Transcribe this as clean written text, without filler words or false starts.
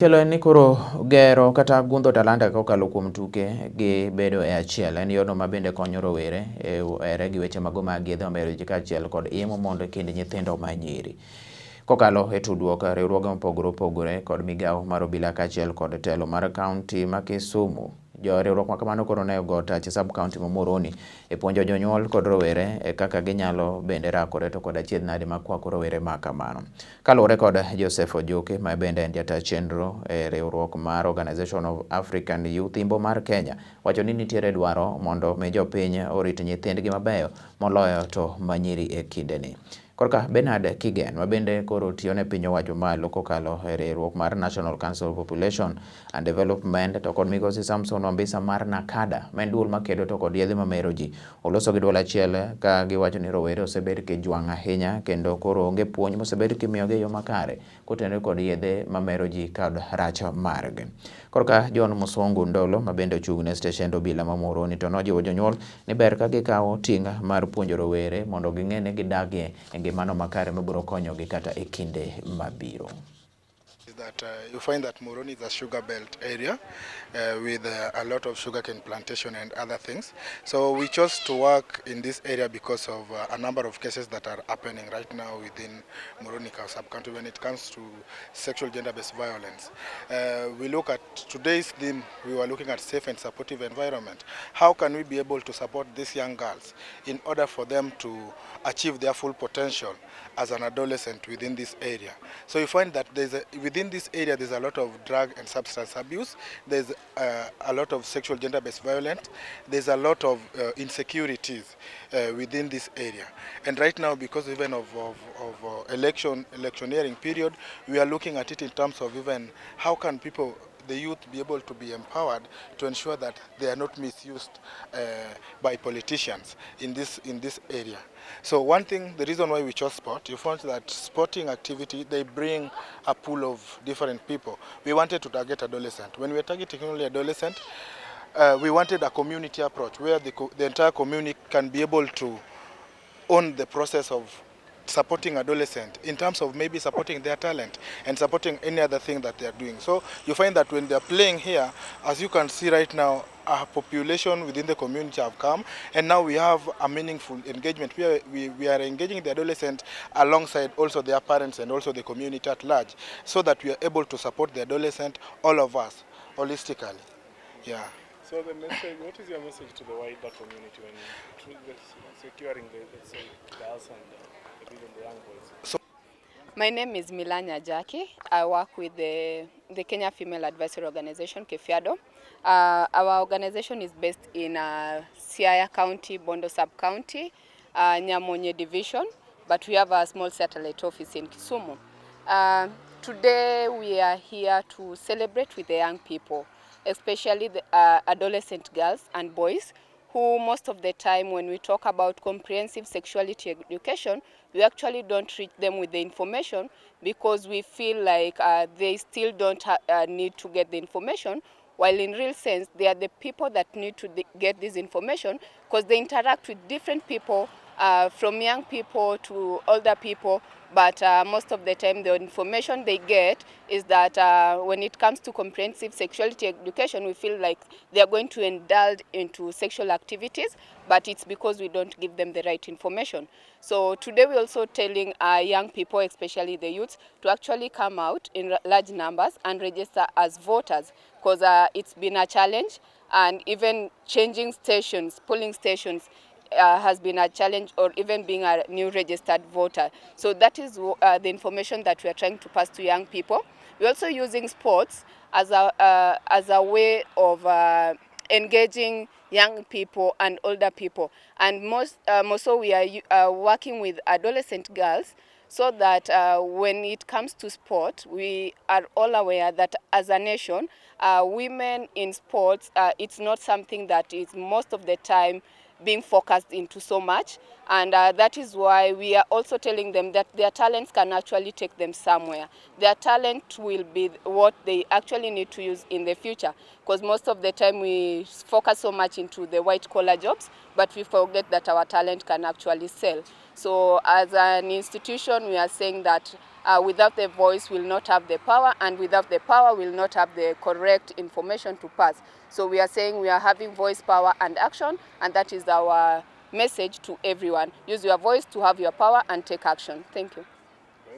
Kelo ni koro gero kata gundho talanta kokalo kuom tuke gi bedo e achiel en yono ma bende konyo rowere ere gi weche mago mag yedhe omero ji kaachiel kod imo mondo kind nyithindo ma nyiri. Kokalo e tudruok riwruoge mopogore opogore kod migawo mar obila kaachiel kod telo mar kaunti ma Kisumu, jo riwruok ma kamano koro ne ogo tach sub kaunti ma Muhoroni e puonjo jonyuol kod rowere kaka ginyalo bende rakore to kod achiedh nade makwako rowere ma kamano. Kaluwore kod Joseph Ojoke ma bende en jata chenro e riwruok mar Organization of African Youth Imbo mar Kenya, wacho ni nitiere dwaro mondo mi jopiny orit nyithindgi mabeyo moloyo to manyiri e kindeni. Korka Bernard Kigen ma bende koro tiyo ne piny owacho malo kokalo e riwruok mar National Council of Population and Development to kod migosi Samson Wambisa mar Nakada ma en duol makedo to kod yedhe mamero ji oloso gi duol achiel ka giwacho ni rowere osebed kijwang' ahinya kendo koro onge puonj mosebed kimiyogi e yo makare kotenore kod yedhe mamero ji kod rach margi. Korka John Musongo Ndolo ma bende ochung' ne steshend obila ma Muhoroni to nojiwo jonyuol ni ber ka gikawo ting' mar puonjo rowere mondo ging'e ni gidagie e ngimano makare mabiro konyogi kata e kinde mabiro. That you find that Muhoroni is a sugar belt area with a lot of sugarcane plantation and other things. So we chose to work in this area because of a number of cases that are happening right now within Muhoroni sub-county when it comes to sexual gender-based violence. We look at today's theme, we were looking at safe and supportive environment. How can we be able to support these young girls in order for them to achieve their full potential as an adolescent within this area? So you find that within this area there's a lot of drug and substance abuse, there's a lot of sexual gender-based violence, there's a lot of insecurities within this area. And right now, because even of electioneering period, we are looking at it in terms of even how can the youth be able to be empowered to ensure that they are not misused by politicians in this area. So one thing, the reason why we chose sport, you found that sporting activity, they bring a pool of different people. We wanted to target adolescent. When we were targeting only adolescent, we wanted a community approach where the entire community can be able to own the process of supporting adolescents in terms of maybe supporting their talent and supporting any other thing that they are doing. So you find that when they are playing here, as you can see right now, a population within the community have come, and now we have a meaningful engagement. We are engaging the adolescent alongside also their parents and also the community at large, so that we are able to support the adolescent, all of us, holistically. Yeah. So the message, what is your message to the wider community when securing let's say, girls and even the young boys? My name is Milanya Jackie. I work with the Kenya Female Advisory Organization, KEFIADO. Our organization is based in Siaya County, Bondo Sub-County, Nyamonye Division, but we have a small satellite office in Kisumu. Today we are here to celebrate with the young people, especially the adolescent girls and boys, who most of the time when we talk about comprehensive sexuality education, we actually don't reach them with the information because we feel like they still don't need to get the information, while in real sense, they are the people that need to get this information because they interact with different people, from young people to older people, but most of the time the information they get is that when it comes to comprehensive sexuality education, we feel like they are going to indulge into sexual activities, but it's because we don't give them the right information. So today we're also telling young people, especially the youths, to actually come out in large numbers and register as voters, because it's been a challenge, and even changing stations, polling stations, has been a challenge, or even being a new registered voter. So that is the information that we are trying to pass to young people. We're also using sports as a way of engaging young people and older people. And most so we are working with adolescent girls, so that when it comes to sport, we are all aware that as a nation, women in sports, it's not something that is most of the time being focused into so much, and that is why we are also telling them that their talents can actually take them somewhere. Their talent will be what they actually need to use in the future, because most of the time we focus so much into the white collar jobs, but we forget that our talent can actually sell. So as an institution, we are saying that Without the voice, we'll not have the power, and without the power, we'll not have the correct information to pass. So we are saying we are having voice, power, and action, and that is our message to everyone. Use your voice to have your power and take action. Thank you.